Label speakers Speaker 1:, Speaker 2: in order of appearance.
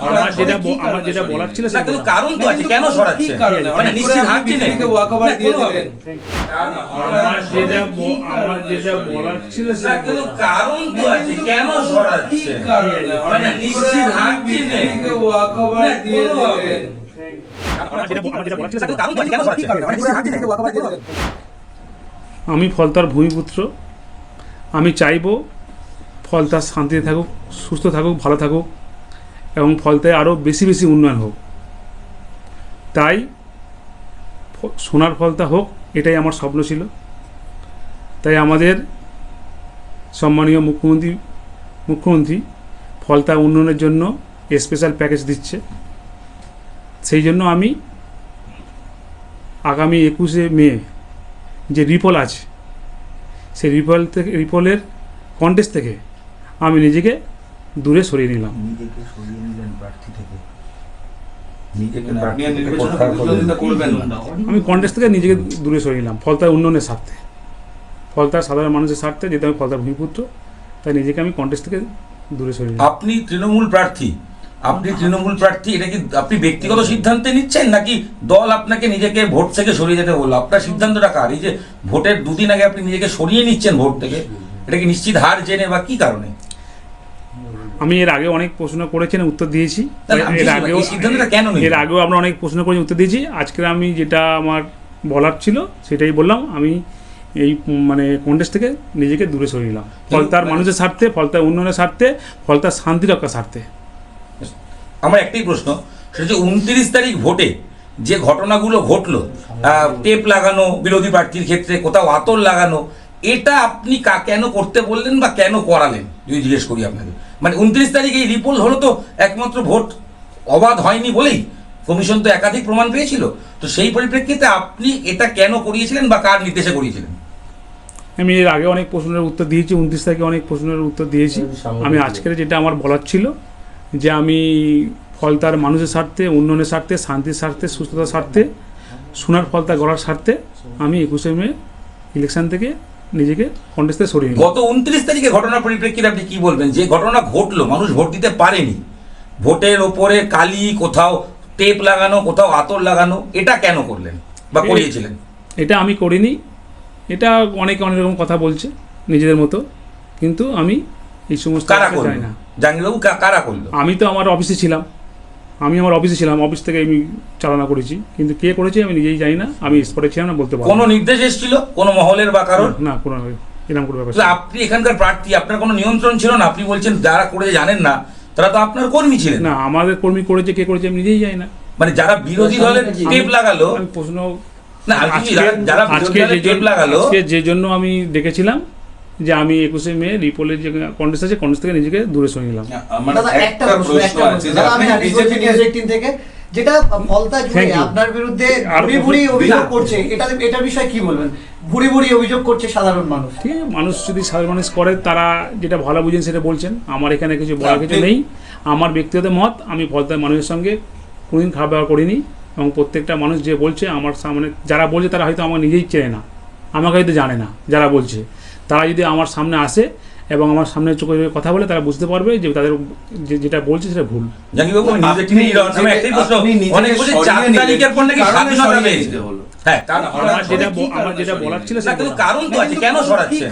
Speaker 1: আমার যেটা বলার ছিল
Speaker 2: না, কিন্তু কারণ তো আছে, কেন সরাচ্ছে? মানে নিশ্চিত হার চিনে
Speaker 1: আমার যেটা বলার ছিল
Speaker 2: না, কিন্তু কারণ তো আছে, কেন সরাচ্ছে? মানে নিশ্চিত হার চিনে
Speaker 1: ওয়াকওভার দিয়ে দিলেন। আমি ফলতার ভূমিপুত্র। আমি চাইবো ফলতার শান্তিতে থাকুক, সুস্থ থাকুক, ভালো থাকুক এবং ফলতায় আরও বেশি বেশি উন্নয়ন হোক। তাই সোনার ফলতা হোক, এটাই আমার স্বপ্ন ছিল। তাই আমাদের সম্মানীয় মুখ্যমন্ত্রী ফলতা উন্নয়নের জন্য স্পেশাল প্যাকেজ দিচ্ছে। সেই জন্য আমি আগামী 21শে মে যে রিপল আছে, সেই রিপলের কন্টেস্ট থেকে আমি নিজেকে দূরে সরিয়ে নিলাম। আমি কন্টেস্ট থেকে নিজেকে দূরে সরিয়ে নিলাম ফলতার উন্নয়নের স্বার্থে, ফলতার সাধারণ মানুষের স্বার্থে, যেহেতু আমি ফলতার ভূমিপুত্র, তাই নিজেকে আমি কন্টেস্ট থেকে দূরে সরিয়ে নিলাম।
Speaker 2: আপনি তৃণমূল প্রার্থী, এটা কি আপনি ব্যক্তিগত সিদ্ধান্তে নিচ্ছেন নাকি দল আপনাকে নিজেকে ভোট থেকে সরিয়ে যেতে বললো? আপনার সিদ্ধান্তটা কার? এই যে ভোটের দুদিন আগে আপনি নিজেকে সরিয়ে নিচ্ছেন ভোট থেকে, এটা কি নিশ্চিত হার জেনে বা কি কারণে?
Speaker 1: আমি এর আগে অনেক প্রশ্ন করেছেন, উত্তর দিয়েছি। এর আগেও আমরা অনেক প্রশ্ন করেছি, উত্তর দিয়েছি। আজকে আমি যেটা আমার বলার ছিল সেটাই বললাম। আমি এই কন্টেস্ট থেকে নিজেকে দূরে সরিয়ে নিলাম ফলতার মানুষের স্বার্থে, ফলতার উন্নয়নের স্বার্থে, ফলতার শান্তি রক্ষার স্বার্থে।
Speaker 2: আমার একটাই প্রশ্ন, সেটা হচ্ছে 29 তারিখ ভোটে যে ঘটনাগুলো ঘটলো, টেপ লাগানো বিরোধী প্রার্থীর ক্ষেত্রে, কোথাও আতর লাগানো, এটা আপনি কেন করতে বললেন বা কেন করালেন যদি জিজ্ঞেস করি আপনাকে? মানে 29 তারিখ এই রিপোল হলো তো একমাত্র ভোট অবাধ হয়নি বলেই, কমিশন তো একাধিক প্রমাণ পেয়েছিল। তো সেই পরিপ্রেক্ষিতে আপনি এটা কেন করিয়েছিলেন বা কার নির্দেশে করিয়েছিলেন?
Speaker 1: আমি এর আগে অনেক প্রশ্নের উত্তর দিয়েছি, 29 তারিখে অনেক প্রশ্নের উত্তর দিয়েছি। আমি আজকের যেটা আমার বলার ছিল, যে আমি ফলতার মানুষের স্বার্থে, উন্নয়নের স্বার্থে, শান্তির স্বার্থে, সুস্থতার স্বার্থে, সোনার ফলতা গড়ার স্বার্থে আমি 21শে মে ইলেকশন থেকে নিজেকে কন্টেস্টে সরিয়ে নিই।
Speaker 2: গত 29 তারিখে ঘটনার পরিপ্রেক্ষিতে আপনি কি বলবেন? যে ঘটনা ঘটলো, মানুষ ভোট দিতে পারেনি, ভোটের ওপরে কালি, কোথাও টেপ লাগানো, কোথাও আতর লাগানো, এটা কেন করলেন বা করিয়েছিলেন?
Speaker 1: এটা আমি করিনি। এটা অনেকে অনেক রকম কথা বলছে নিজেদের মতো, কিন্তু আমি এই সমস্ত জানি না।
Speaker 2: জাহাঙ্গীরবাবু, কারা করলো?
Speaker 1: আমি তো আমার অফিসে ছিলাম, অফিস থেকে আমি চালনা করেছি, কিন্তু কে করেছে আমি নিজেই জানি না। আমি স্পটে ছিলাম না, বলতে পারবো।
Speaker 2: কোনো নির্দেশ এসেছিল কোনো মহলের বা কারণ?
Speaker 1: না, কোনো এরকম কোনো ব্যাপার।
Speaker 2: আপনি এখানকার প্রার্থী, আপনার কোনো নিয়ন্ত্রণ ছিল না? আপনি বলছেন যারা করেছে জানেন না, তারা তো আপনার কর্মী ছিলেন।
Speaker 1: না, আমাদের কর্মী করেছে, কে করেছে আমি নিজেই জানি না।
Speaker 2: মানে যারা বিরোধী দলের টেপ লাগালো,
Speaker 1: আমি প্রশ্ন
Speaker 2: না যারা
Speaker 1: আজকে যে জন্য আমি ডেকেছিলাম, যে আমি 21শে মে রিপোলের যে কন্টেস্ট আছে, কন্টেস্ট থেকে নিজেকে দূরে সরে নিলাম।
Speaker 3: যেটা ফলতা জুড়ে আপনার বিরুদ্ধে ভুরি অভিযোগ করছে, এটা বিষয়ে কি বলবেন? ভুরি অভিযোগ করছে সাধারণ মানুষ।
Speaker 1: ঠিক আছে, মানুষ যদি সাধারণ মানুষ করে, তারা যেটা ভালো বুঝেন সেটা বলছেন। আমার এখানে কিছু বলার কিছু নেই। আমার ব্যক্তিগত মত, আমি ফলতার মানুষের সঙ্গে কোনোদিন খারাপ ব্যবহার করিনি, এবং প্রত্যেকটা মানুষ যে বলছে আমার সামনে, যারা বলছে তারা হয়তো আমার নিজেই চেনে না, আমাকে হয়তো জানে না। যারা বলছে তারা যদি আমার সামনে আসে এবং আমার সামনে চোখে কথা বলে, তারা বুঝতে পারবে যে তাদের যেটা বলছে সেটা ভুল। আমার যেটা বলার ছিল,
Speaker 2: কারণ তো আছে, কেন সরাচ্ছে?